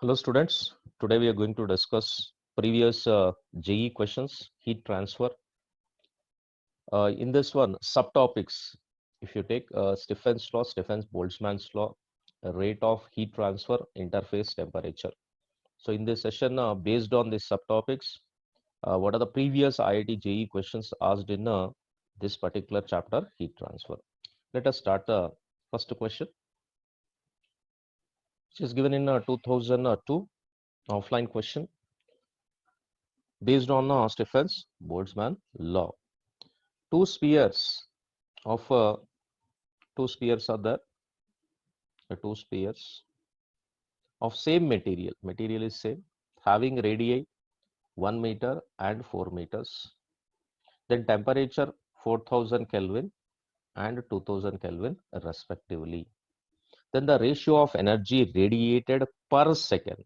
Hello students, today we are going to discuss previous JE questions, heat transfer. In this one, subtopics, if you take Stefan's law, Stefan's-Boltzmann's law, rate of heat transfer, interface temperature. So in this session, based on these subtopics, what are the previous IIT JE questions asked in this particular chapter, heat transfer. Let us start the first question, which is given in 2002 offline question. Based on Stefan's Boltzmann law, two spheres are there. Two spheres of same material is same, having radii 1 meter and 4 meters. Then temperature 4000 Kelvin and 2000 Kelvin respectively. Then the ratio of energy radiated per second.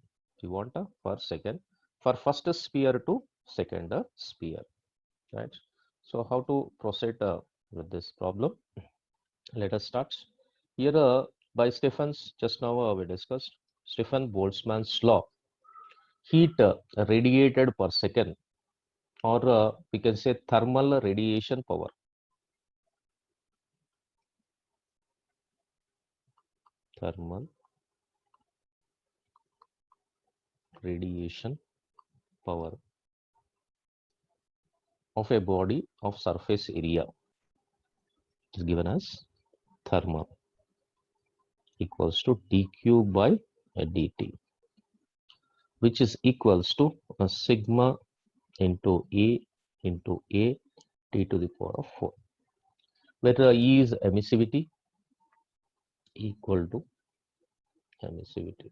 You want a per second for first sphere to second sphere, right? So how to proceed with this problem? Let us start. Here by Stefan's, just now we discussed Stefan-Boltzmann's law. Heat radiated per second, or we can say thermal radiation power. Thermal radiation power of a body of surface area is given as thermal equals to dq by dt, which is equals to sigma into a t to the power of 4, where E is emissivity equal to emissivity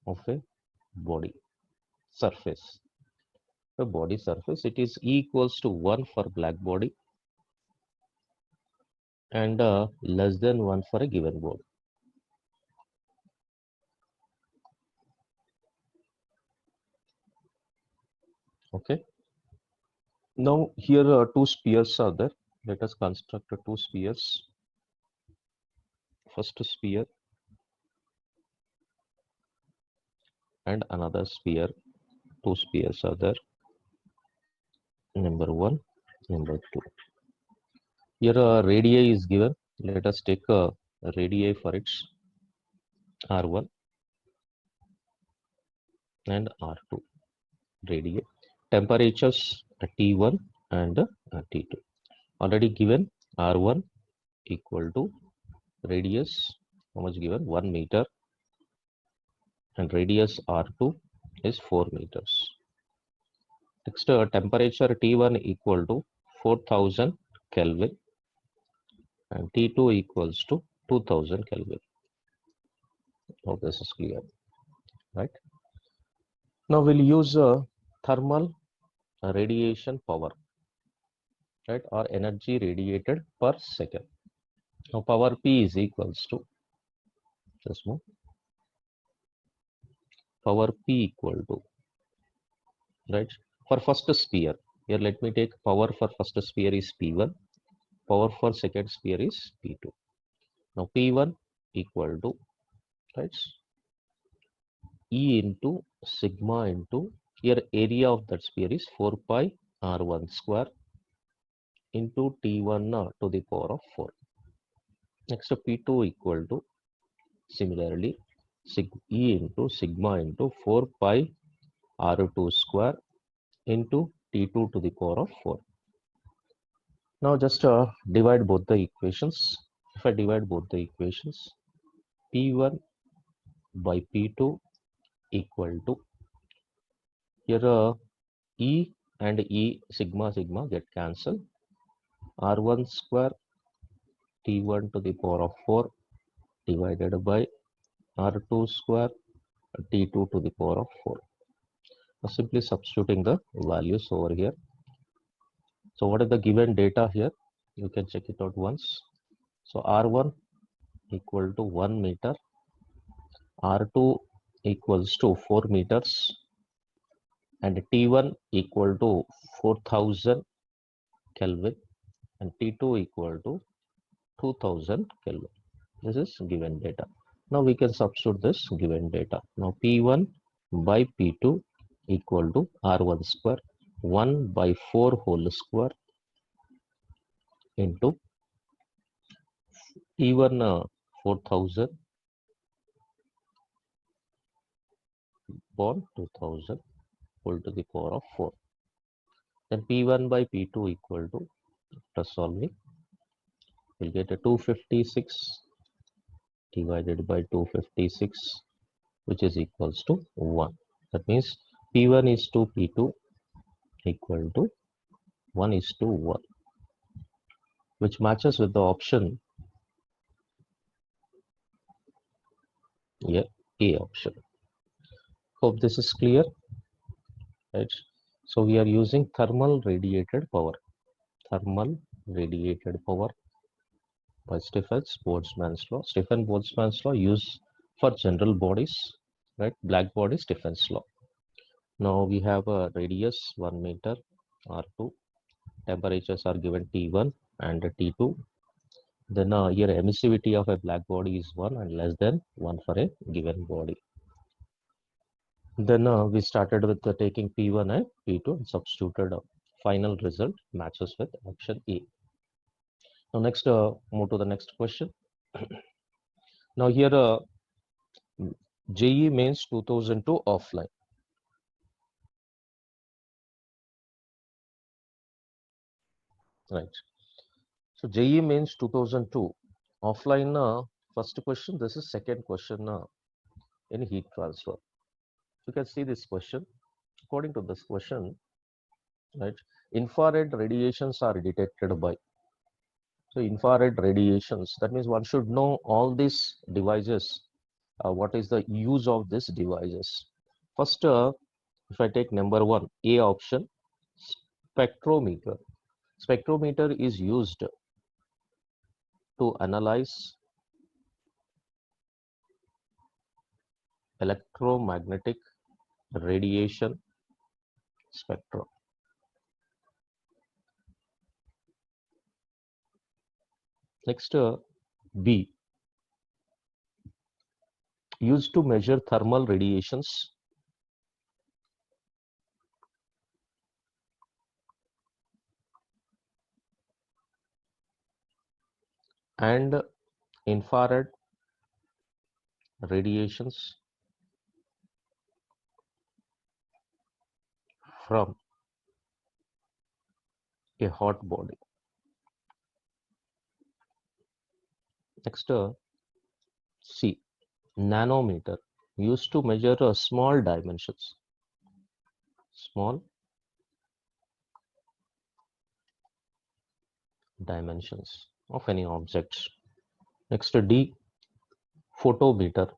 of a body surface. The body surface, it is E equals to 1 for black body and less than 1 for a given body. Okay. Now here two spheres are there. Let us construct two spheres. First sphere and another sphere. Two spheres are there. Number 1, number 2. Here radii is given. Let us take a radii for its R1 and R2 radii. Temperatures T1 and T2. Already given R1 equal to radius, how much given? 1 meter, and radius R2 is 4 meters. Next, temperature T1 equal to 4000 Kelvin and T2 equals to 2000 Kelvin. Now this is clear, right? Now we'll use thermal radiation power, right, or energy radiated per second. Now power P is equals to, just move, power P equal to, right, for first sphere. Here let me take power for first sphere is P1, power for second sphere is P2. Now P1 equal to, right, E into sigma into, here area of that sphere is 4 pi R1 square into T1 to the power of 4. Next P2 equal to, similarly, E into sigma into 4 pi R2 square into T2 to the power of 4. Now just divide both the equations. If I divide both the equations, P1 by P2 equal to, here E and E sigma get cancelled. R1 square T1 to the power of 4 divided by R2 square T2 to the power of 4. Now simply substituting the values over here. So what is the given data here? You can check it out once. So R1 equal to 1 meter, R2 equals to 4 meters, and T1 equal to 4000 Kelvin, and T2 equal to 2000 Kelvin. This is given data. Now we can substitute this given data. Now P1 by P2 equal to R1 square 1 by 4 whole square into P1 4000 upon 2000 whole to the power of 4. Then P1 by P2 equal to, after solving, we'll get a 256 divided by 256, which is equals to 1. That means P1 is to P2 equal to 1 is to 1, which matches with the option here, A option. Hope this is clear, right? So we are using thermal radiated power by Stefan-Boltzmann's law. Stefan-Boltzmann's law used for general bodies, right? Black body Stefan's law. Now we have a radius 1 meter R2. Temperatures are given T1 and T2. Then here emissivity of a black body is 1 and less than 1 for a given body. Then we started with taking P1 and P2 and substituted. Final result matches with option A. Now next, move to the next question. Now here JEE Mains 2002 offline. Right. So JEE Mains 2002 offline. First question. This is second question in heat transfer. You can see this question. According to this question, right, infrared radiations are detected by. So infrared radiations, that means one should know all these devices. What is the use of these devices? First, if I take number 1, A option, spectrometer. Spectrometer is used to analyze electromagnetic radiation spectrum. Next, B, used to measure thermal radiations and infrared radiations from a hot body. Next, C, nanometer, used to measure small dimensions. Small dimensions of any objects. Next, D, photometer,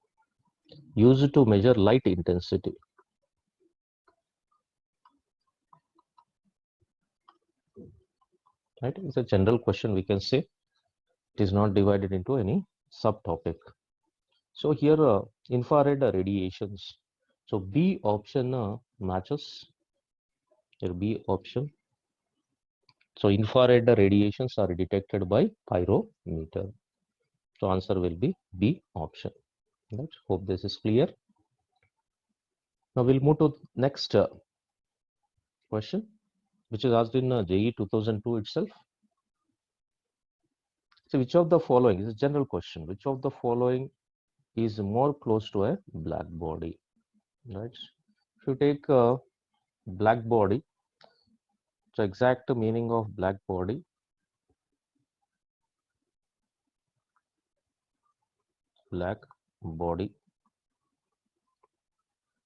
used to measure light intensity. Right? It's a general question, we can say. It is not divided into any subtopic. So here infrared radiations. So B option matches. Here B option. So infrared radiations are detected by pyrometer. So answer will be B option. Right? Hope this is clear. Now we'll move to next question, which is asked in JEE 2002 itself. So which of the following is a general question? Which of the following is more close to a black body? Right? If you take a black body, so exact meaning of black body. Black body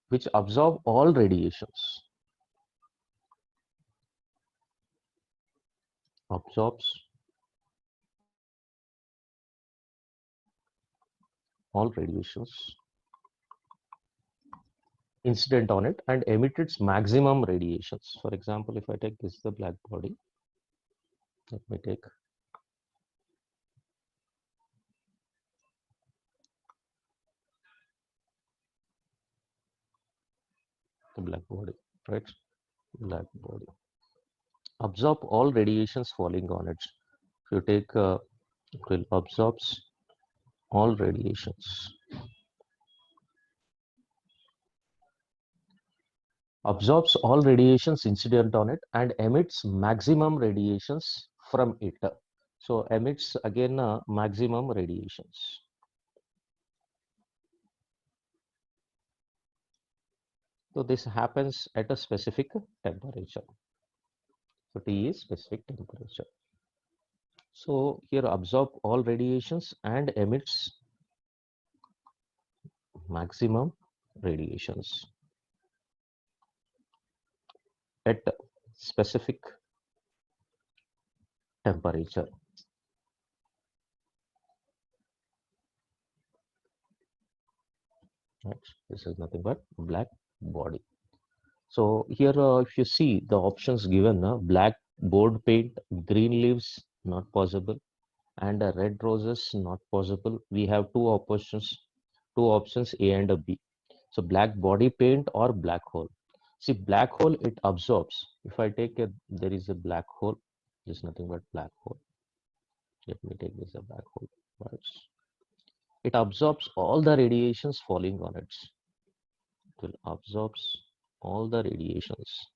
which absorb all radiations. Absorbs all radiations incident on it and emit its maximum radiations. For example, if I take this the black body, let me take the black body, right? Black body absorb all radiations falling on it. If you take it will absorbs all radiations. Absorbs all radiations incident on it and emits maximum radiations from it. So emits again maximum radiations. So this happens at a specific temperature. So T is specific temperature. So here absorb all radiations and emits maximum radiations at specific temperature. Right. This is nothing but black body. So here if you see the options given, black board paint, green leaves, not possible, and red roses, not possible. We have two options A and a B. So black body paint or black hole. See, black hole, it absorbs. If I take there is a black hole, there's nothing but black hole. Let me take this a black hole. Right. It absorbs all the radiations falling on it. It will absorbs all the radiations.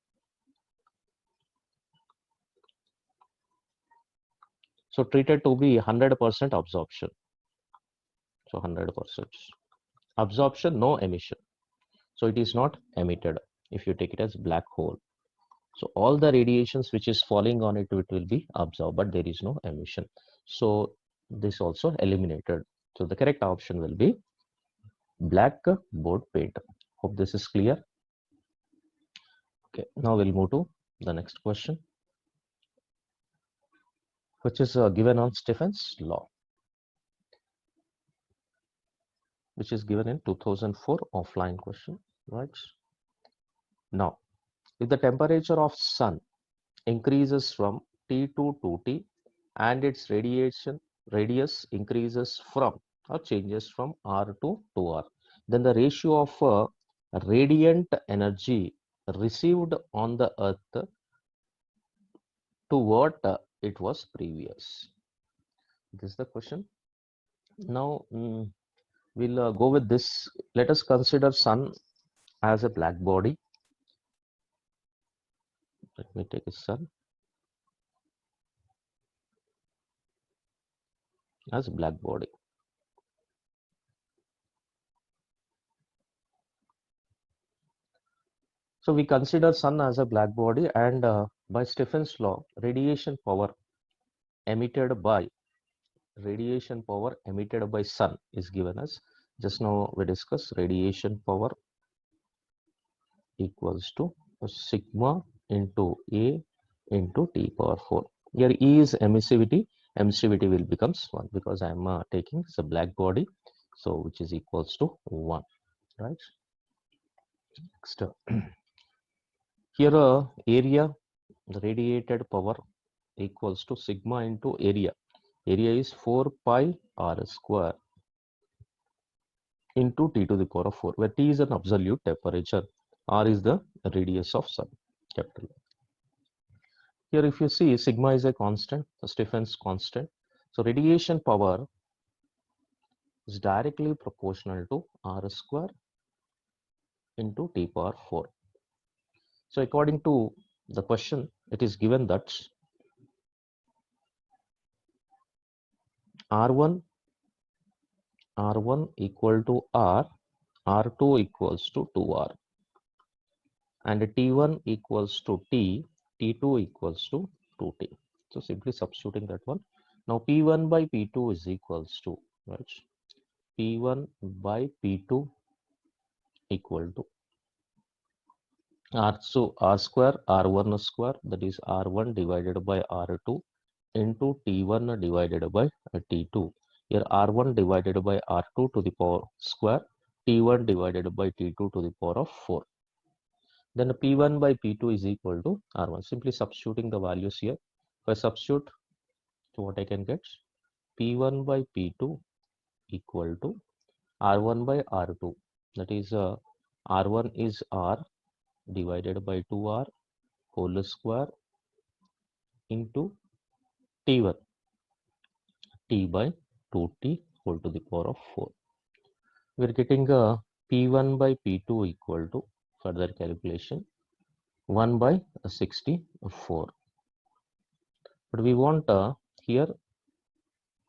So treated to be 100% absorption. So 100% absorption, no emission. So it is not emitted if you take it as black hole. So all the radiations which is falling on it, it will be absorbed, but there is no emission. So this also eliminated. So the correct option will be black board paint. Hope this is clear. Okay, now we'll move to the next question, which is given on Stephen's law, which is given in 2004 offline question, right? Now, if the temperature of sun increases from T2 to T and its radius increases from or changes from R to 2R, then the ratio of radiant energy received on the earth to what it was previous. This is the question. Now we'll go with this. Let us consider sun as a black body. Let me take a sun as a black body. So we consider sun as a black body, and by Stephen's law, radiation power emitted by sun is given as, just now we discussed, radiation power equals to sigma into A into T power 4. Here E is emissivity. Emissivity will becomes 1 because I am taking the black body, so which is equals to 1, right? Next, here area, the radiated power equals to sigma into area. Area is 4 pi r square into T to the power of 4, where T is an absolute temperature, R is the radius of sun, capital. Here if you see, sigma is a constant, the Stephen's constant. So radiation power is directly proportional to R square into T power 4. So according to the question, it is given that R1 equal to R, R2 equals to 2R, and T1 equals to T, T2 equals to 2T. So simply substituting that one. Now P1 by P2 is equals to, right? P1 by P2 equal to R, so R square, R1 square, that is R1 divided by R2 into T1 divided by T2. Here R1 divided by R2 to the power square, T1 divided by T2 to the power of 4. Then P1 by P2 is equal to R1. Simply substituting the values here. If I substitute, so what I can get? P1 by P2 equal to R1 by R2. That is R1 is R divided by 2R whole square into T1. T by 2T whole to the power of 4. We are getting P1 by P2 equal to, further calculation, 1 by 64. But we want here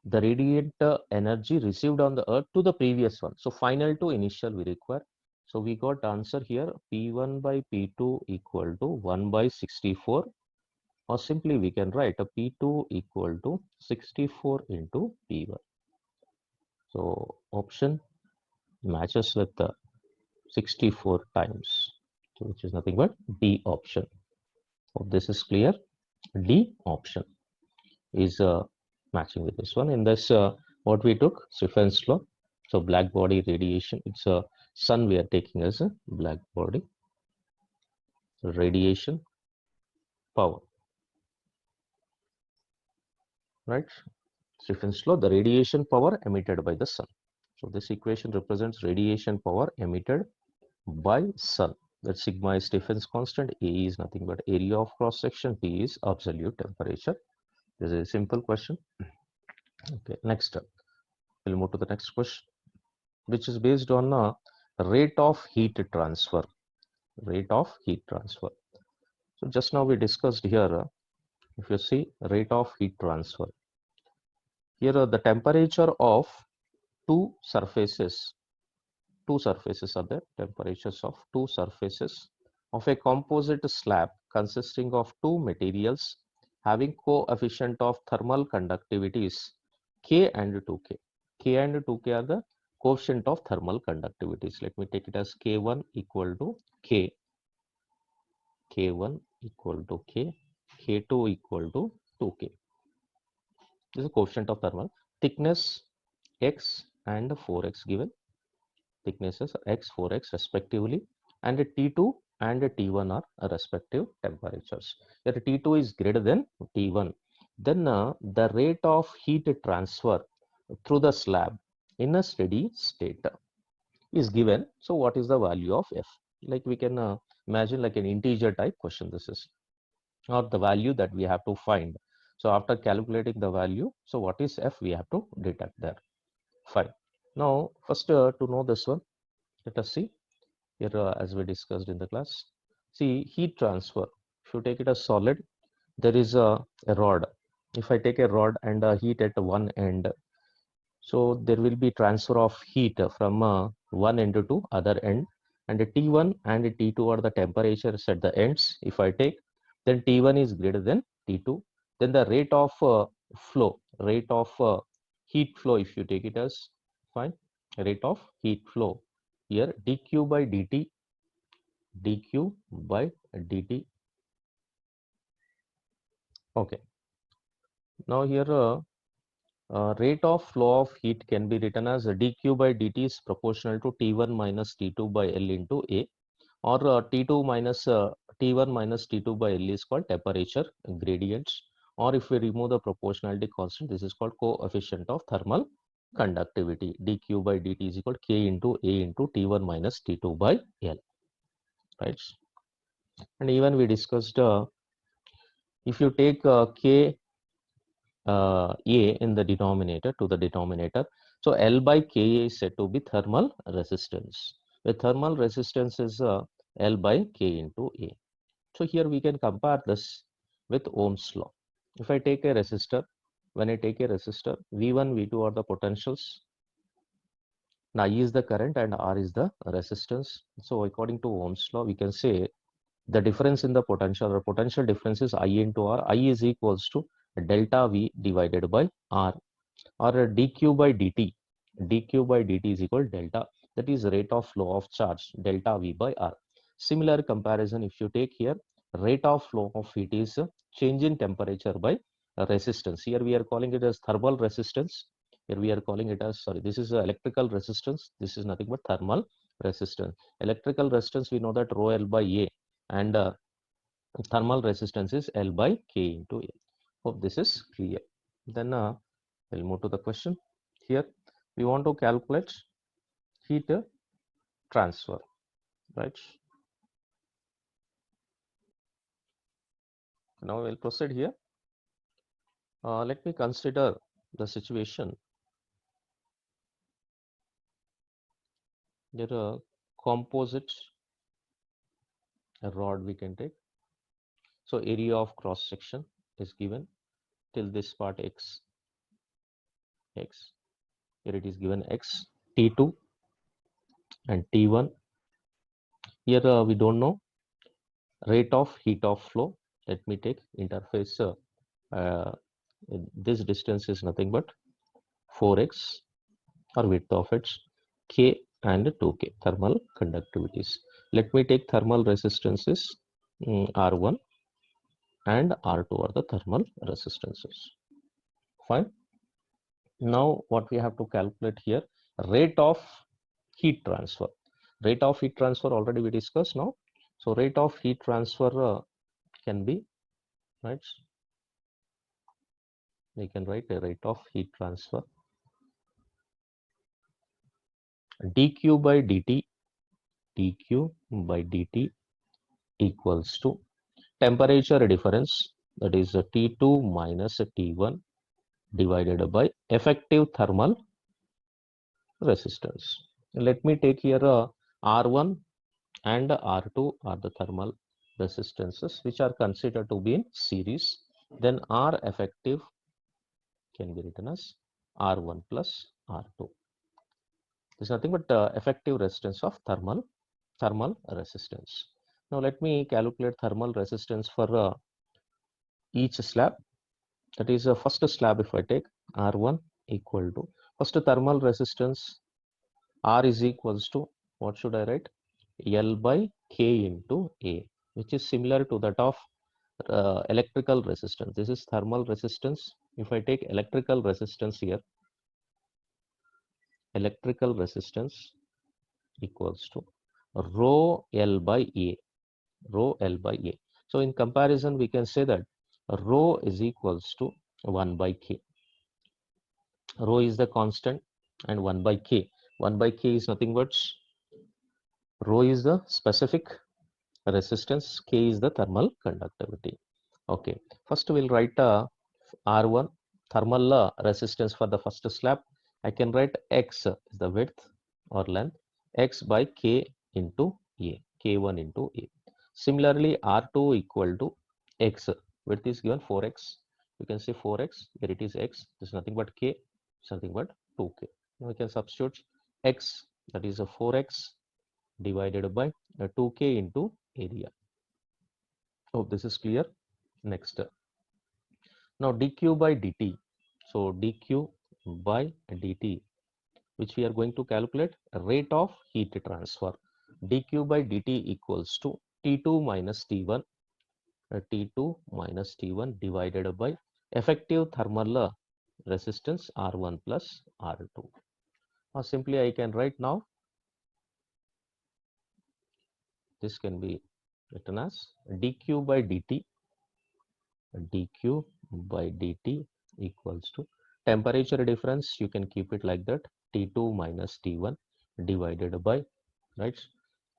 the radiant energy received on the earth to the previous one. So final to initial we require. So we got answer here, P1 by P2 equal to 1 by 64, or simply we can write a P2 equal to 64 into P1. So option matches with the 64 times, so which is nothing but D option. Hope this is clear. D option is matching with this one. In this, what we took, Stefan's law. So black body radiation, it's a sun we are taking as a black body radiation power, right? Stefan's law, the radiation power emitted by the sun. So this equation represents radiation power emitted by sun. That sigma is Stefan's constant, A is nothing but area of cross section, T is absolute temperature. This is a simple question. Okay, next up, we'll move to the next question, which is based on rate of heat transfer. Rate of heat transfer. So just now we discussed here, if you see rate of heat transfer, here the temperature of two surfaces are there, temperatures of two surfaces of a composite slab consisting of two materials having coefficient of thermal conductivities K and 2K. K and 2K are the coefficient of thermal conductivities. Let me take it as K1 equal to K, K1 equal to K, K2 equal to 2K. This is a coefficient of thermal. Thickness X and 4X given. Thicknesses X, 4X respectively, and T2 and T1 are respective temperatures. If T2 is greater than T1, then the rate of heat transfer through the slab in a steady state is given. So what is the value of F? Like we can imagine like an integer type question this is, or the value that we have to find. So after calculating the value, so what is F we have to deduct there. Fine. Now first to know this one, let us see here as we discussed in the class. See, heat transfer, if you take it as solid, there is a rod. If I take a rod and heat at one end, so there will be transfer of heat from one end to other end, and T1 and T2 are the temperatures at the ends. If I take, then T1 is greater than T2, then the rate of rate of heat flow, if you take it as, fine, rate of heat flow here, dq by dt, dq by dt. Okay, now here rate of flow of heat can be written as dq by dt is proportional to T1 minus T2 by L into A, or T2 minus T1 minus T2 by L is called temperature gradients, or if we remove the proportionality constant, this is called coefficient of thermal conductivity. dq by dt is equal to K into A into T1 minus T2 by L, right? And even we discussed if you take K A in the denominator to the denominator, so L by K is said to be thermal resistance. The thermal resistance is L by K into A. So here we can compare this with Ohm's law. If I take a resistor, when I take a resistor, V1, V2 are the potentials. Now I is the current and R is the resistance. So according to Ohm's law, we can say the difference in the potential, or potential difference is I into R. I is equals to delta V divided by R, or dq by dt. dq by dt is equal to delta, that is rate of flow of charge, delta V by R. Similar comparison, if you take here, rate of flow of heat is change in temperature by resistance. Here we are calling it as thermal resistance. Here we are calling it as, sorry, this is electrical resistance. This is nothing but thermal resistance. Electrical resistance, we know that rho L by A, and thermal resistance is L by K into A. Hope this is clear. Then we'll move to the question. Here we want to calculate heat transfer, right? Now we'll proceed here. Let me consider the situation, there are composite rod we can take. So area of cross section is given till this part x. Here it is given x, T2 and T1. Here we don't know rate of heat of flow. Let me take interface. This distance is nothing but 4x or width of its K and 2K thermal conductivities. Let me take thermal resistances R1 and R2 are the thermal resistances. Fine. Now what we have to calculate here, rate of heat transfer. Rate of heat transfer already we discussed now. So rate of heat transfer can be, right? We can write a rate of heat transfer dq by dt equals to temperature difference, that is T2 minus T1 divided by effective thermal resistance. Let me take here R1 and R2 are the thermal resistances which are considered to be in series. Then R effective can be written as R1 plus R2. This is nothing but effective resistance of thermal resistance. Now let me calculate thermal resistance for each slab. That is first slab, if I take R1 equal to, first thermal resistance R is equals to, what should I write? L by K into A, which is similar to that of electrical resistance. This is thermal resistance. If I take electrical resistance here, electrical resistance equals to rho L by A, rho L by A. So in comparison, we can say that rho is equals to 1 by K. Rho is the constant and 1 by K. 1 by K is nothing but rho is the specific resistance, K is the thermal conductivity. Okay, first we'll write R1 thermal resistance for the first slab. I can write X is the width or length, X by K into A, K1 into A. Similarly, R2 equal to X, width is given 4X. You can say 4X, here it is X, this is nothing but K, it's nothing but 2K. Now we can substitute X, that is a 4X divided by 2K into area. Hope this is clear. Next, now dq by dt. So dq by dt, which we are going to calculate rate of heat transfer. dq by dt equals to T2 minus T1, T2 minus T1 divided by effective thermal resistance R1 plus R2. Or simply I can write now, this can be written as dq by dt, dq by dt equals to temperature difference, you can keep it like that, T2 minus T1 divided by, right,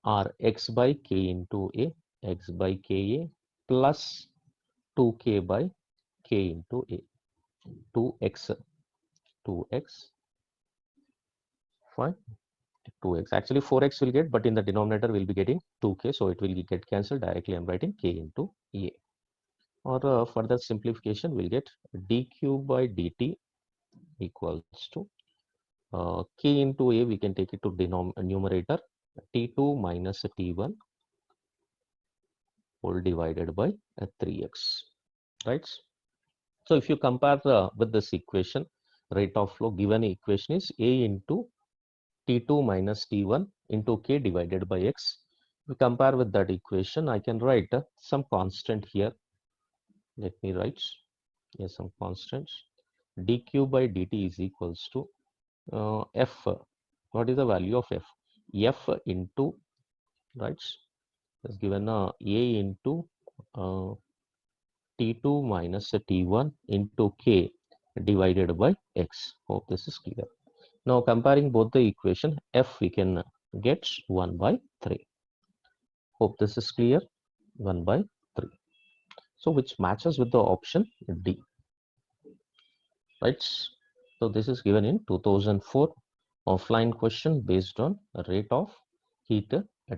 R x by K into A, x by Ka plus 2K by K into A, 2x, fine, 2x, actually 4x will get, but in the denominator we'll be getting 2K, so it will get cancelled directly. I'm writing K into A. Or further simplification, we'll get dq by dt equals to K into A, we can take it to numerator, T2 minus T1 whole divided by 3x, right? So if you compare with this equation, rate of flow, given equation is A into T2 minus T1 into K divided by X. We compare with that equation, I can write some constant here. Let me write here some constants. dq by dt is equals to F. What is the value of F? F into, right, is given A into T2 minus T1 into K divided by X. Hope this is clear. Now comparing both the equation, F we can get 1 by 3. Hope this is clear. 1 by 3. So which matches with the option D. Right. So this is given in 2004 offline question based on rate of heat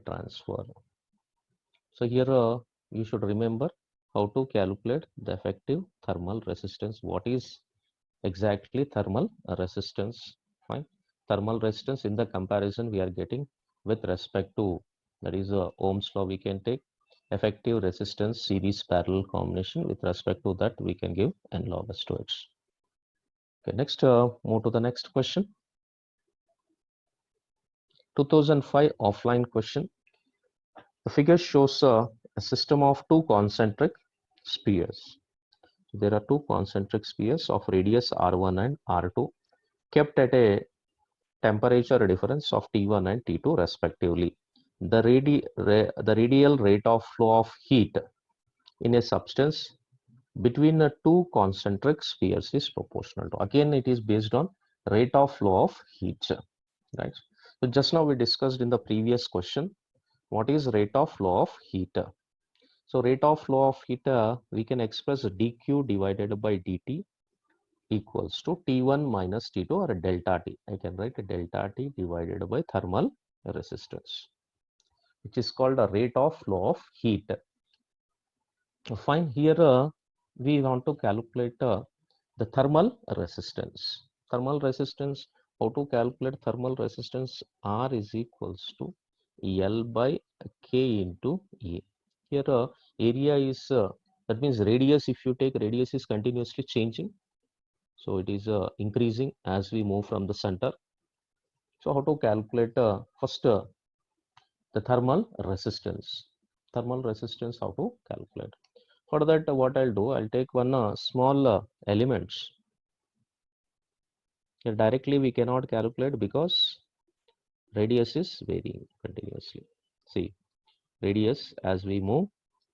transfer. So here you should remember how to calculate the effective thermal resistance. What is exactly thermal resistance? Fine. Thermal resistance in the comparison we are getting with respect to, that is Ohm's law we can take, effective resistance series parallel combination. With respect to that we can give n log s to x. Okay, next move to the next question. 2005 offline question. The figure shows a system of two concentric spheres. There are two concentric spheres of radius r1 and r2 kept at a temperature difference of T1 and T2 respectively. The radial rate of flow of heat in a substance between the two concentric spheres is proportional to. Again, it is based on rate of flow of heat, right? So just now we discussed in the previous question, what is rate of flow of heat? So rate of flow of heat, we can express dq divided by dt equals to T1 minus T2 or delta T. I can write delta T divided by thermal resistance, which is called a rate of flow of heat. Fine, here we want to calculate the thermal resistance. Thermal resistance, how to calculate thermal resistance? R is equals to L by K into A. Here area is, that means radius, if you take radius is continuously changing. So it is increasing as we move from the center. So how to calculate first the thermal resistance. Thermal resistance, how to calculate? For that, what I'll do, I'll take one small elements. Here directly we cannot calculate because radius is varying continuously. See, radius as we move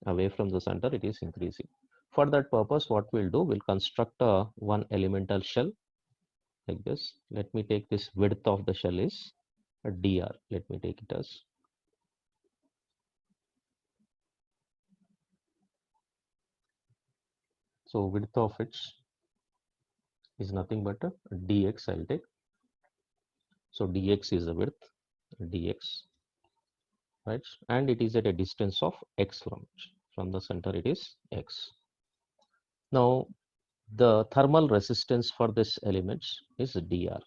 away from the center, it is increasing. For that purpose, what we'll do, we'll construct one elemental shell like this. Let me take this width of the shell is dr. Let me take it as. So width of it is nothing but dx. I'll take. So dx is the width, dx, right? And it is at a distance of x from the center. It is x. Now the thermal resistance for this element is dr.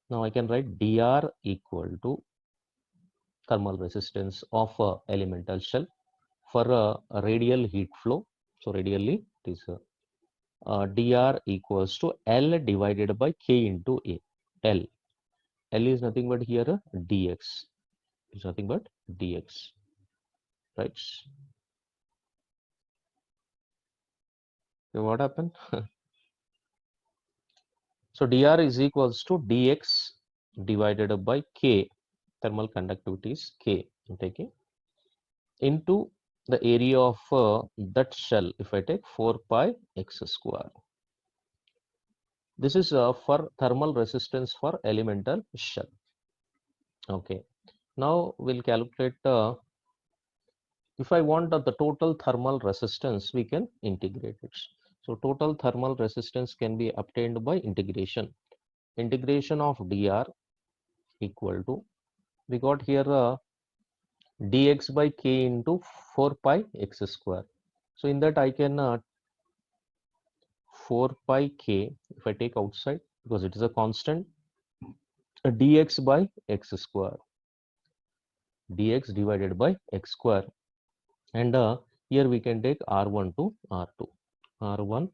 Now I can write dr equal to thermal resistance of a elemental shell for a radial heat flow. So radially it is dr equals to L divided by K into A. L is nothing but here dx. Is nothing but dx, right? So what happened? So dr is equals to dx divided by K. Thermal conductivity is K. I'm taking into the area of that shell. If I take 4 pi x square. This is for thermal resistance for elemental shell. Okay. Now we'll calculate if I want the total thermal resistance, we can integrate it. So total thermal resistance can be obtained by integration. Integration of dr equal to, we got here dx by k into 4 pi x square. So in that I can 4 pi k, if I take outside, because it is a constant, dx by x square, dx divided by x square. And here we can take r1 to r2, r1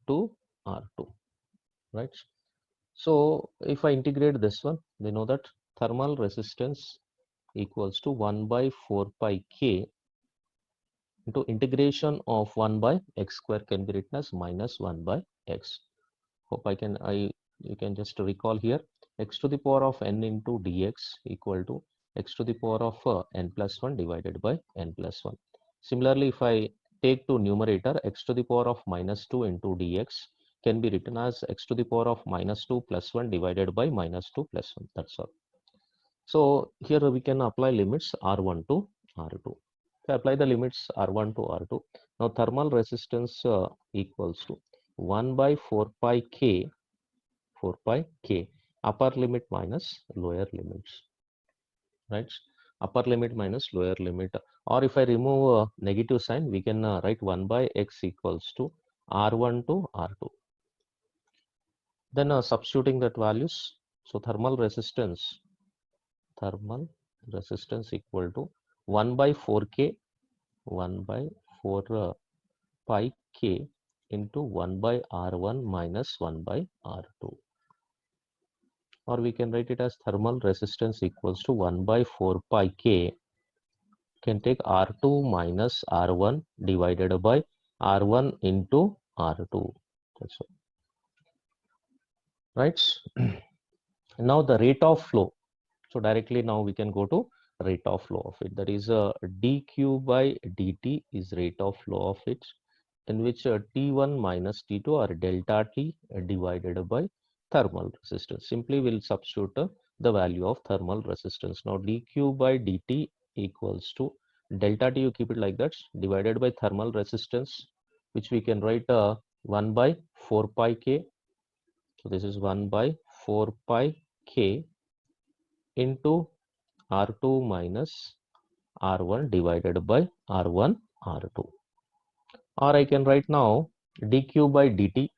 to r2, right? So if I integrate this one, we know that thermal resistance equals to 1 by 4 pi k into integration of 1 by x square can be written as minus 1 by x. Hope you can just recall here, x to the power of n into dx equal to x to the power of n plus 1 divided by n plus 1. Similarly, if I take to numerator, x to the power of minus 2 into dx can be written as x to the power of minus 2 plus 1 divided by minus 2 plus 1. That's all. So here we can apply limits r1 to r2. Apply the limits r1 to r2. Now thermal resistance equals to 1 by 4 pi k 4 pi k, upper limit minus lower limits, right? Upper limit minus lower limit, or if I remove negative sign, we can write 1 by x equals to r1 to r2. Then substituting that values, so thermal resistance equal to 1 by 4k, 1 by 4 pi k into 1 by r1 minus 1 by r2, or we can write it as thermal resistance equals to 1 by 4 pi k, can take r2 minus r1 divided by r1 into r2. That's all. Right? Now the rate of flow. So directly now we can go to rate of flow of it. That is dq by dt is rate of flow of it, in which T1 minus T2 or delta T divided by thermal resistance. Simply we'll substitute the value of thermal resistance. Now dq by dt equals to delta T, you keep it like that, divided by thermal resistance, which we can write 1 by 4 pi k. So this is 1 by 4 pi k into R2 minus R1 divided by R1 R2. Or I can write now dq by dt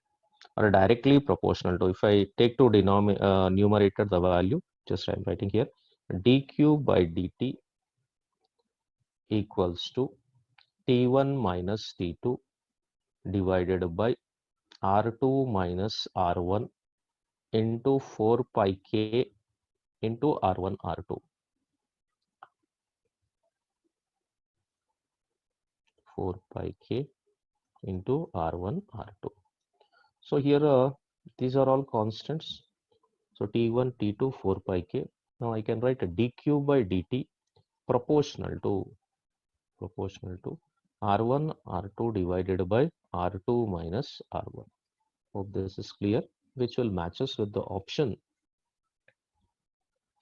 are directly proportional to, if I take to numerator the value, just I'm writing here, dq by dt equals to T1 minus T2 divided by R2 minus R1 into 4 pi k into R1 R2. 4 pi k into R1 R2. So here these are all constants. So T1, T2, 4 pi k. Now I can write a dq by dt proportional to R1 R2 divided by R2 minus R1. Hope this is clear, which will matches with the option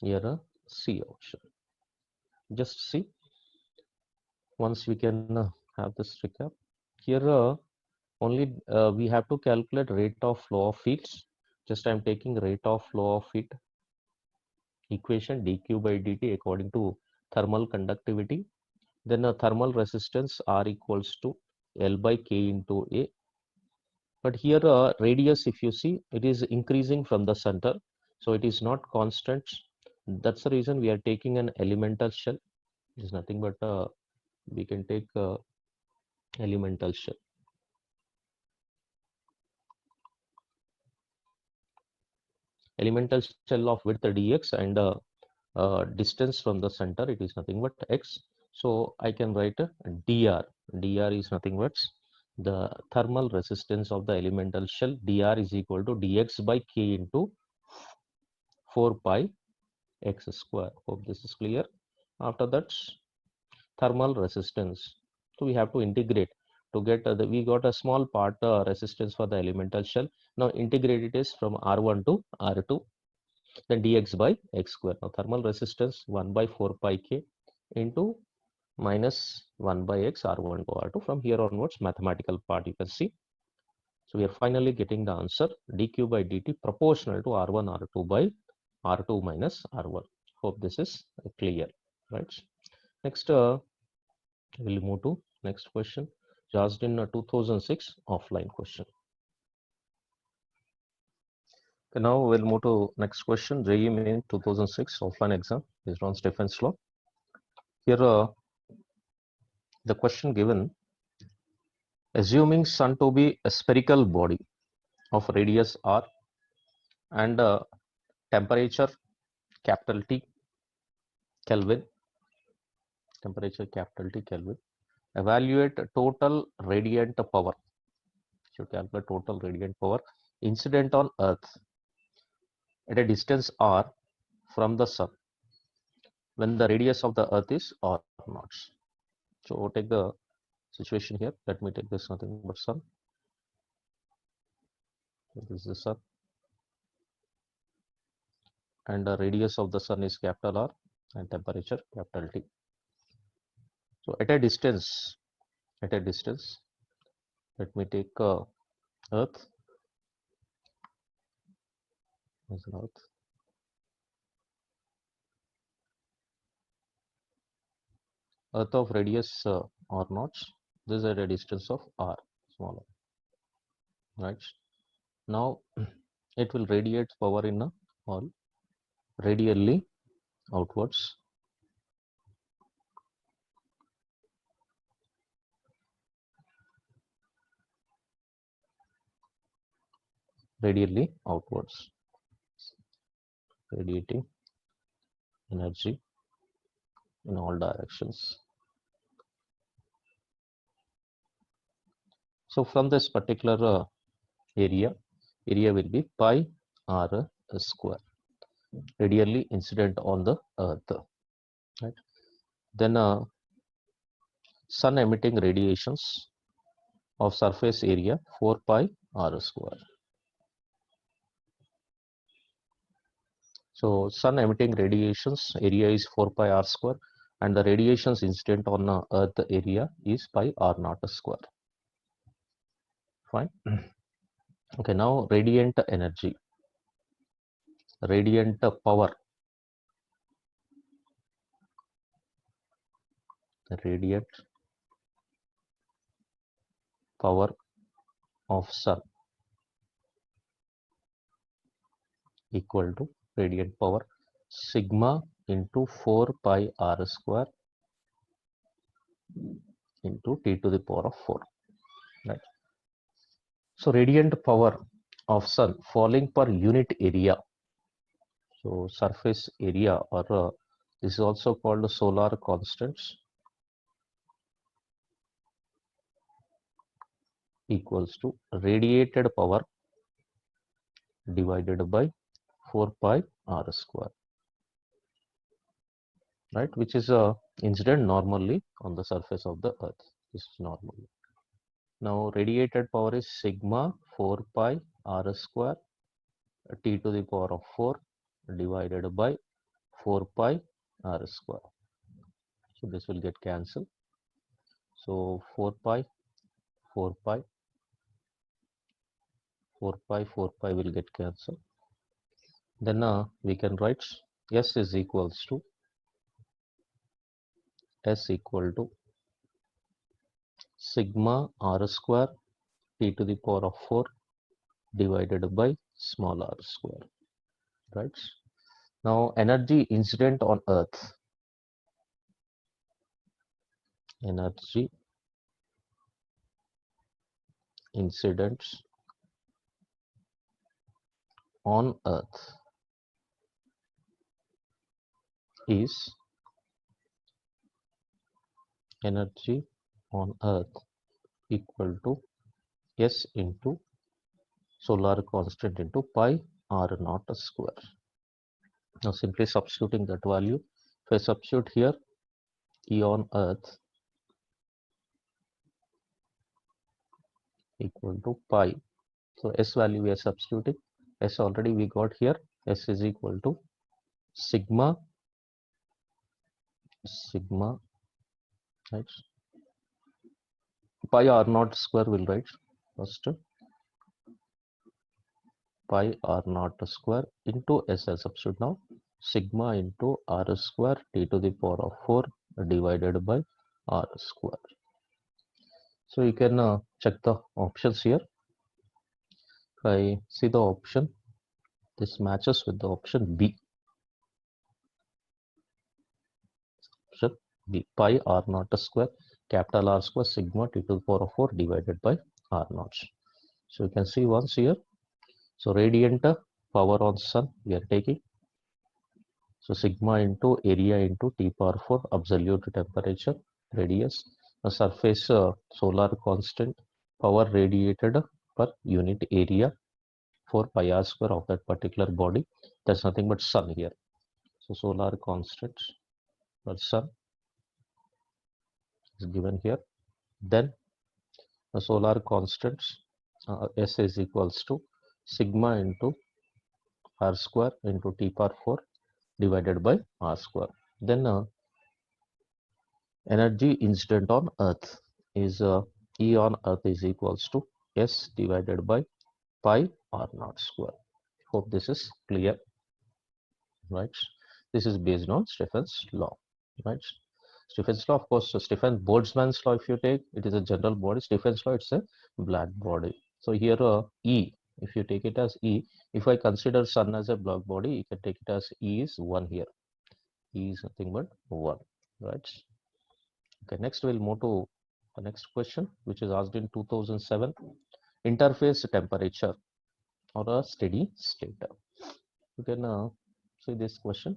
here, a C option. Just see, once we can have this recap here, only we have to calculate rate of flow of heats. Just I'm taking rate of flow of heat equation dq by dt according to thermal conductivity. Then a thermal resistance R equals to L by K into A. But here radius, if you see, it is increasing from the center, so it is not constant. That's the reason we are taking an elemental shell. It is nothing but we can take elemental shell. Elemental shell of width dx and distance from the center, it is nothing but x. So I can write a dr. Dr is nothing but the thermal resistance of the elemental shell. Dr is equal to dx by k into 4 pi x square. Hope this is clear. After that, thermal resistance. So we have to integrate to get we got a small part resistance for the elemental shell. Now integrate it is from R1 to R2. Then dx by x square. Now thermal resistance 1 by 4 pi k into minus 1 by x R1 to R2. From here onwards, mathematical part you can see. So we are finally getting the answer dq by dt proportional to R1 R2 by R2 minus R1. Hope this is clear, right? Next, we'll move to next question, asked in 2006 offline question. Okay, now we'll move to next question, JEE Main 2006 offline exam based on Stephen's law. Here, the question given, assuming sun to be a spherical body of radius r and temperature capital T Kelvin, temperature capital T Kelvin, evaluate total radiant power. Should calculate total radiant power incident on Earth at a distance r from the sun when the radius of the Earth is r naught. So take the situation here. Let me take this nothing but sun. This is the sun, and the radius of the sun is capital R and temperature capital T. So at a distance, let me take Earth. as an Earth. Earth of radius r naught. This is at a distance of r smaller, right? Now it will radiate power in a all radially outwards. Radially outwards, radiating energy in all directions. So from this particular area will be pi r square, radially incident on the Earth, right? Then sun emitting radiations of surface area 4 pi r square. So sun emitting radiations area is 4 pi r square, and the radiations incident on Earth area is pi r naught square. Fine. Okay, now radiant energy, radiant power, radiant power of sun equal to radiant power sigma into 4 pi r square into t to the power of 4, right? So radiant power of sun falling per unit area, so surface area, or this is also called solar constants, equals to radiated power divided by 4 pi r square, right, which is a incident normally on the surface of the Earth. This is normally. Now radiated power is sigma 4 pi r square t to the power of 4 divided by 4 pi r square. So this will get cancelled. So 4 pi 4 pi 4 pi 4 pi will get cancelled. Then we can write S is equals to sigma r square t to the power of 4 divided by small r square, right? Now energy incident on Earth, energy incidents on Earth is energy on Earth equal to S into solar constant into pi r naught square. Now simply substituting that value, if I substitute here E on Earth equal to pi, so S value we are substituting, S already we got here, S is equal to sigma, right, pi r naught square will write first, pi r naught square into S I substitute now, sigma into r square t to the power of 4 divided by r square. So you can check the options here. If I see the option, this matches with the option B. Option B, pi r naught square capital R square sigma t to the power of 4 divided by r naught. So you can see once here. So radiant power on sun we are taking. So sigma into area into t power 4 absolute temperature radius, the surface solar constant power radiated per unit area for pi r square of that particular body. There's nothing but sun here. So solar constant for sun is given here. Then the solar constants S is equals to sigma into r square into t power 4 divided by r square. Then energy incident on Earth is E on Earth is equals to S divided by pi r naught square. Hope this is clear, right? This is based on Stephen's law, right? Stephen's law, of course, so Stephen Boltzmann's law, if you take, it is a general body. Stephen's law, it's a black body. So here E, if you take it as E, if I consider Sun as a black body, you can take it as E is 1 here. E is nothing but 1, right? Okay, next we'll move to the next question, which is asked in 2007. Interface temperature or a steady state. You can see this question.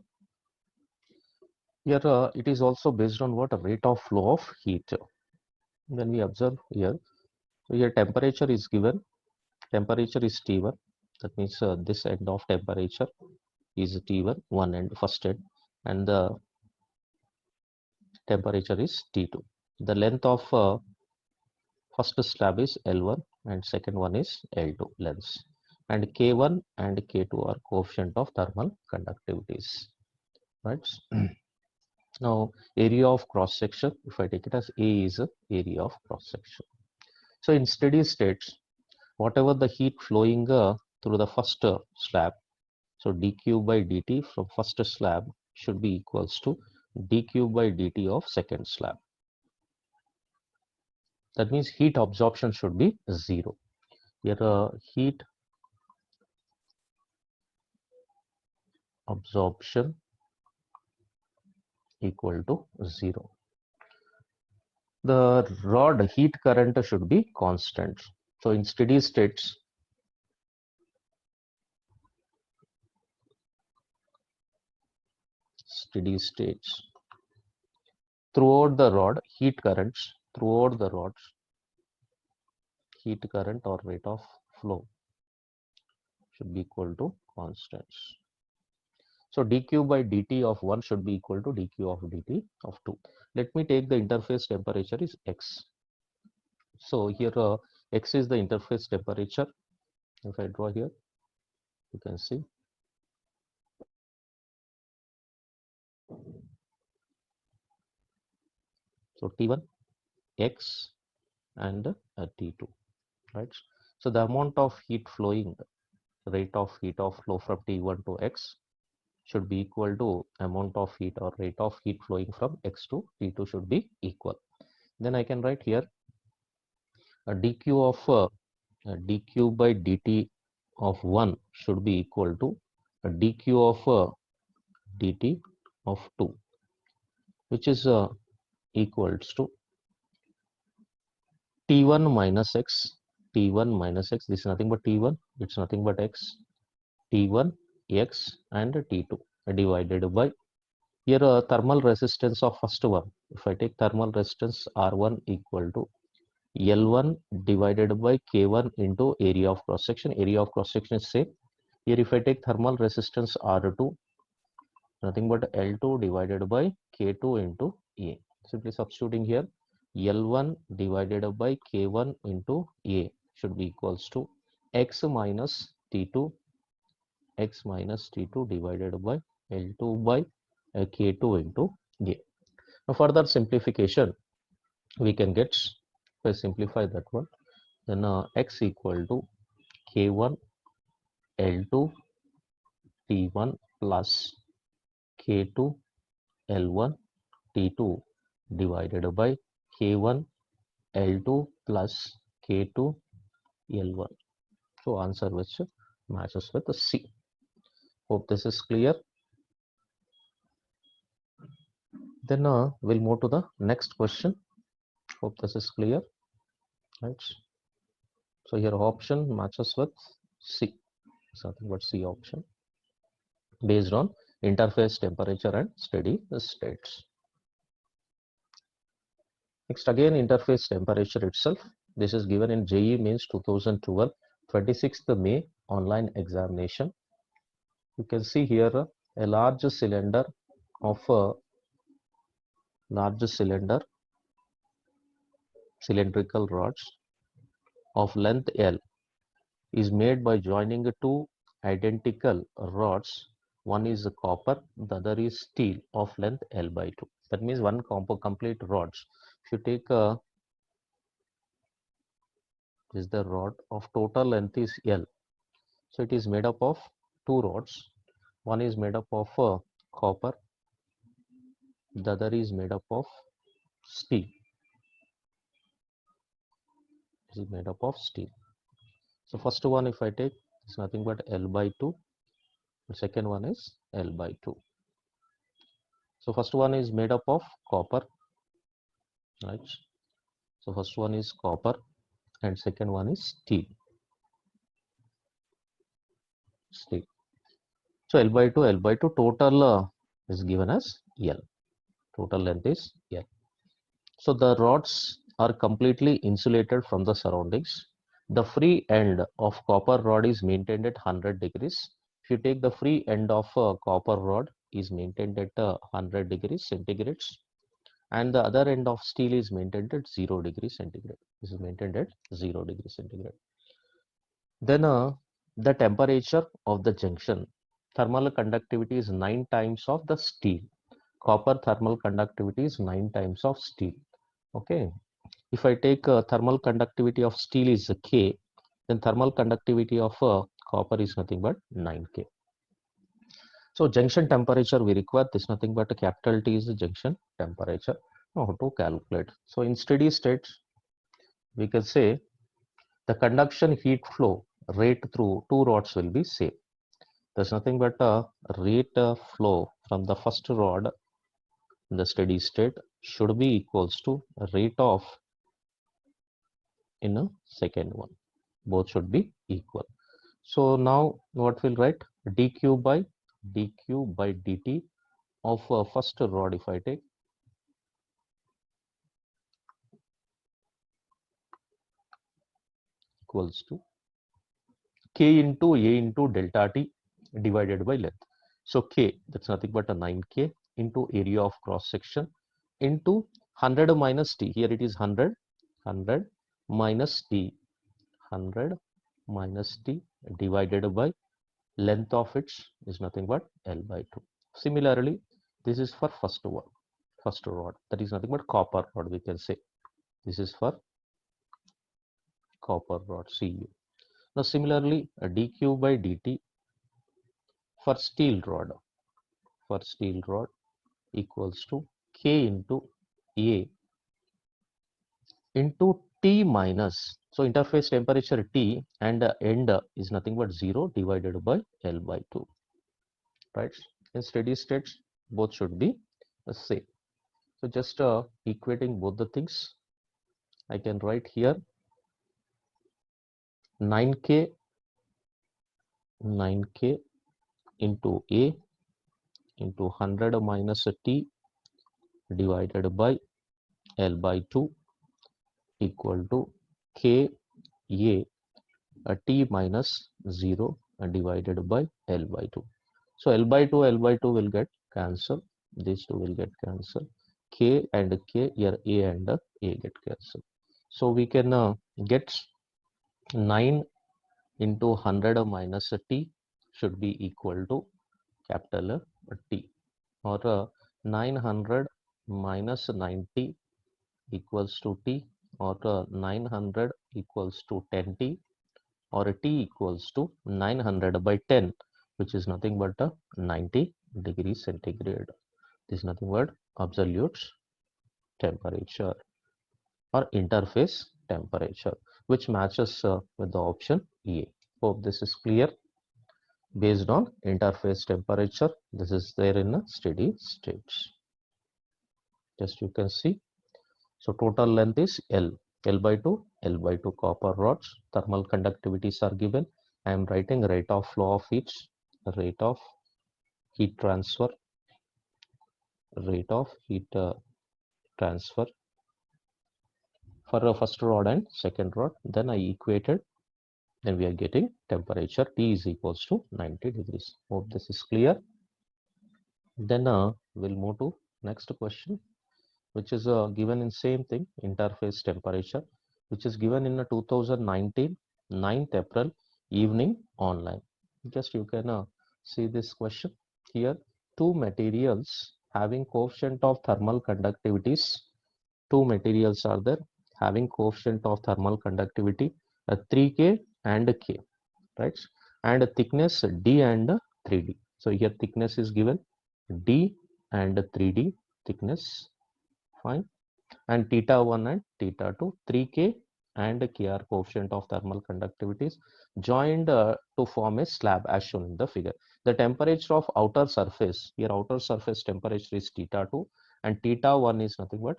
Here it is also based on what? A rate of flow of heat. When we observe here, so here temperature is given. Temperature is T1. That means this end of temperature is T1, one end, first end, and the temperature is T2. The length of first slab is L1 and second one is L2 lengths. And K1 and K2 are coefficient of thermal conductivities, right? Now, area of cross section, if I take it as A is area of cross section. So in steady states, whatever the heat flowing through the first slab, so dq by dt from first slab should be equals to dq by dt of second slab. That means heat absorption should be 0. Here heat absorption equal to 0. The rod heat current should be constant. So in steady states, throughout the rod, heat currents throughout the rods, heat current or rate of flow should be equal to constants. So dq by dt of 1 should be equal to dq of dt of 2. Let me take the interface temperature is x. So here x is the interface temperature. If I draw here, you can see. So T1, x and T2, right? So the amount of heat flowing, rate of heat of flow from T1 to x should be equal to amount of heat or rate of heat flowing from x to T2 should be equal. Then I can write here a dq of dq by dt of 1 should be equal to a dq of dt of 2, which is equals to T1 minus x, T1 minus x, this is nothing but T1, it's nothing but x, T1, x and T2 divided by, here thermal resistance of first one, if I take thermal resistance R1 equal to L1 divided by K1 into area of cross section. Area of cross section is same. Here if I take thermal resistance R2, nothing but L2 divided by K2 into A. Simply substituting here, L1 divided by K1 into A should be equals to x minus T2 divided by L2 by K2 into A. Now further simplification we can get, if I simplify that one, then x equal to K1 L2 T1 plus K2 L1 T2 divided by K1 L2 plus K2 L1. So answer which matches with the C. Hope this is clear. Then we'll move to the next question. Hope this is clear, right? So here option matches with C, something but C option based on interface temperature and steady states. Next again interface temperature itself. This is given in JEE Mains 2012, 26th May online examination. You can see here a large cylinder of cylindrical rods of length L is made by joining two identical rods. One is copper, the other is steel of length L by 2. That means one complete rods. If you take this is the rod of total length is L. So it is made up of two rods. One is made up of copper, the other is made up of steel. This is made up of steel. So first one, if I take, is nothing but L by 2. The second one is L by 2. So first one is made up of copper, right? So first one is copper and second one is steel. Steel. So L by 2, L by 2 total is given as L. Total length is L. So the rods are completely insulated from the surroundings. The free end of copper rod is maintained at 100 degrees. If you take the free end of a copper rod is maintained at 100 degrees centigrades, and the other end of steel is maintained at 0 degrees centigrade. This is maintained at 0 degrees centigrade. Then the temperature of the junction, thermal conductivity is 9 times of the steel. Copper thermal conductivity is 9 times of steel. Okay. If I take thermal conductivity of steel is K, then thermal conductivity of copper is nothing but 9K. So junction temperature we require, this nothing but a capital T is the junction temperature. Now how to calculate? So in steady state, we can say the conduction heat flow rate through two rods will be same. There's nothing but a rate flow from the first rod in the steady state should be equals to rate of in a second one. Both should be equal. So now what we'll write, dq by dt of first rod, if I take, equals to k into a into delta t divided by length. So k, that's nothing but a 9k into area of cross section into 100 minus t. Here it is 100 minus t, 100 minus t divided by length of its is nothing but L by 2. Similarly, this is for first rod, that is nothing but copper rod, we can say. This is for copper rod, Cu. Now similarly, dq by dt for steel rod, equals to k into a into T minus, so interface temperature T and end is nothing but 0 divided by L by 2, right? In steady states, both should be the same. So just equating both the things, I can write here 9K into A into 100 minus T divided by L by 2 equal to K A T minus 0 divided by L by 2. So L by 2 will get cancelled. These two will get cancelled. K and K, here A and A get cancelled. So we can get 9 into 100 minus T should be equal to capital T, or 900 minus 90 equals to T, or 900 equals to 10T, or T equals to 900 by 10, which is nothing but 90 degrees centigrade. This is nothing but absolute temperature or interface temperature, which matches with the option A. Hope this is clear. Based on interface temperature, this is there in a steady state. Just you can see. So total length is L by 2 copper rods. Thermal conductivities are given. I am writing rate of flow of heat, rate of heat transfer, for the first rod and second rod. Then I equated, then we are getting temperature T is equals to 90 degrees. Hope this is clear. Then we'll move to next question, which is given in same thing, interface temperature, which is given in 2019 9th April evening online. Just you can see this question here. Two materials having coefficient of thermal conductivities, two materials are there having coefficient of thermal conductivity 3K and K, right? and thickness D and 3D. So here thickness is given D and 3D thickness, fine, and theta 1 and theta 2, 3K and Kr coefficient of thermal conductivities joined to form a slab as shown in the figure. The temperature of outer surface, here outer surface temperature is theta 2 and theta 1 is nothing but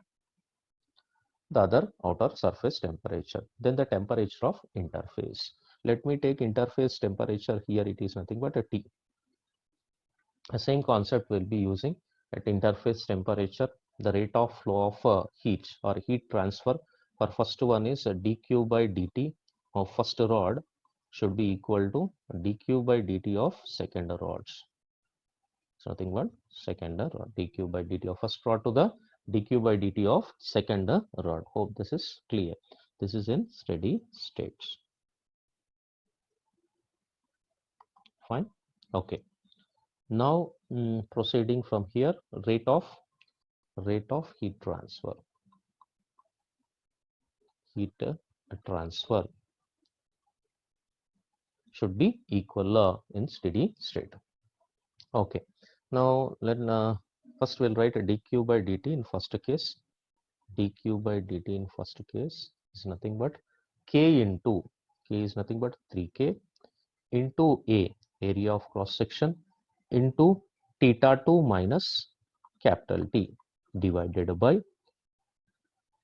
the other outer surface temperature. Then the temperature of interface. Let me take interface temperature, here it is nothing but a T. The same concept will be using at interface temperature. The rate of flow of heat or heat transfer for first one is dq by dt of first rod should be equal to dq by dt of second rods. So nothing but second rod, dq by dt of first rod to the dq by dt of second rod. Hope this is clear. This is in steady states. Fine. Okay. Now proceeding from here, rate of heat transfer. Heat transfer should be equal in steady state. Okay. Now let first we'll write a dq by dt in first case. Dq by dt in first case is nothing but k into k is nothing but 3k into a area of cross section into theta 2 minus capital T divided by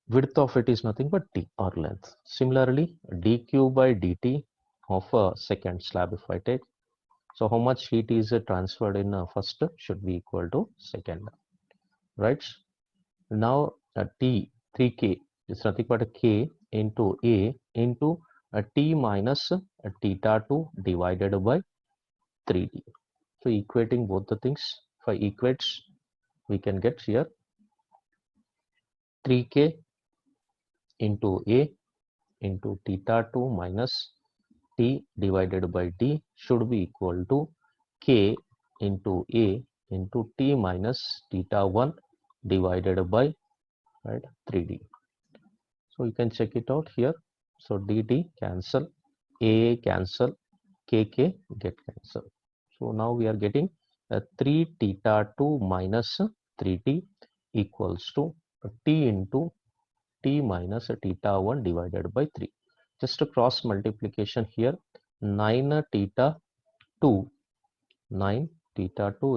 width of it is nothing but t or length. Similarly, dq by dt of a second slab if I take. So how much heat is transferred in first should be equal to second, right? Now t 3k is nothing but a k into a into a t minus a theta 2 divided by 3d. So equating both the things, for equates we can get here 3k into a into theta 2 minus t divided by d should be equal to k into a into t minus theta 1 divided by, right, 3d. So you can check it out here. So dt cancel, a cancel, kk get cancel. So now we are getting 3 theta 2 minus 3t equals to t into t minus theta 1 divided by 3. Just a cross multiplication here, 9 theta 2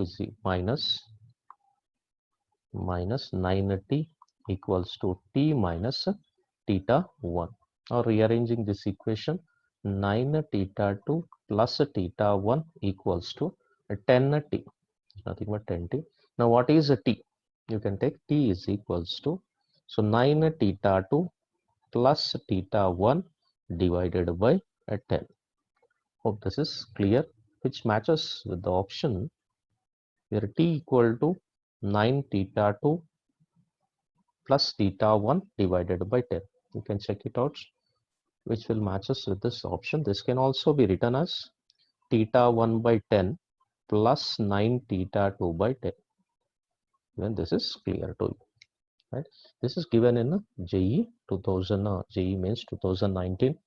is minus 9t equals to t minus theta 1, or rearranging this equation, 9 theta 2 plus theta 1 equals to 10t, nothing but 10t. Now what is a t? You can take t is equals to, so 9 theta 2 plus theta 1 divided by 10. Hope this is clear, which matches with the option where t equal to 9 theta 2 plus theta 1 divided by 10. You can check it out, which will match us with this option. This can also be written as theta 1 by 10 plus 9 theta 2 by 10. When this is clear to you, right? This is given in JEE 2000 JEE Mains 2019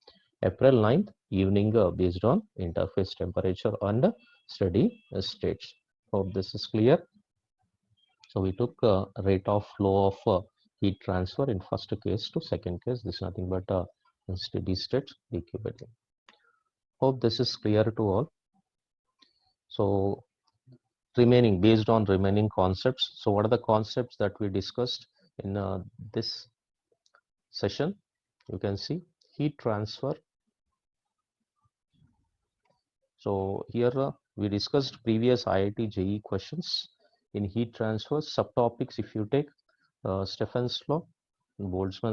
April 9th evening based on interface temperature and steady states. Hope this is clear. So we took rate of flow of heat transfer in first case to second case. This is nothing but steady state dq by dt. Hope this is clear to all. So remaining, based on remaining concepts. So what are the concepts that we discussed in this session? You can see heat transfer. So here we discussed previous IIT JEE questions in heat transfer subtopics. If you take Stephen's law,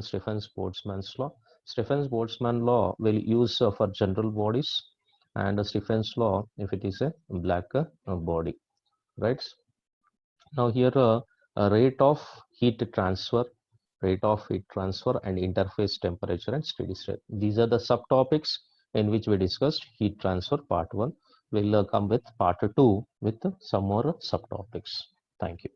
Stephen's Boltzmann's law. Stephen's Boltzmann law will use for general bodies, and Stephen's law if it is a black body, right? Now here a rate of heat transfer and interface temperature and steady state. These are the subtopics in which we discussed heat transfer part 1. We'll come with part 2 with some more subtopics. Thank you.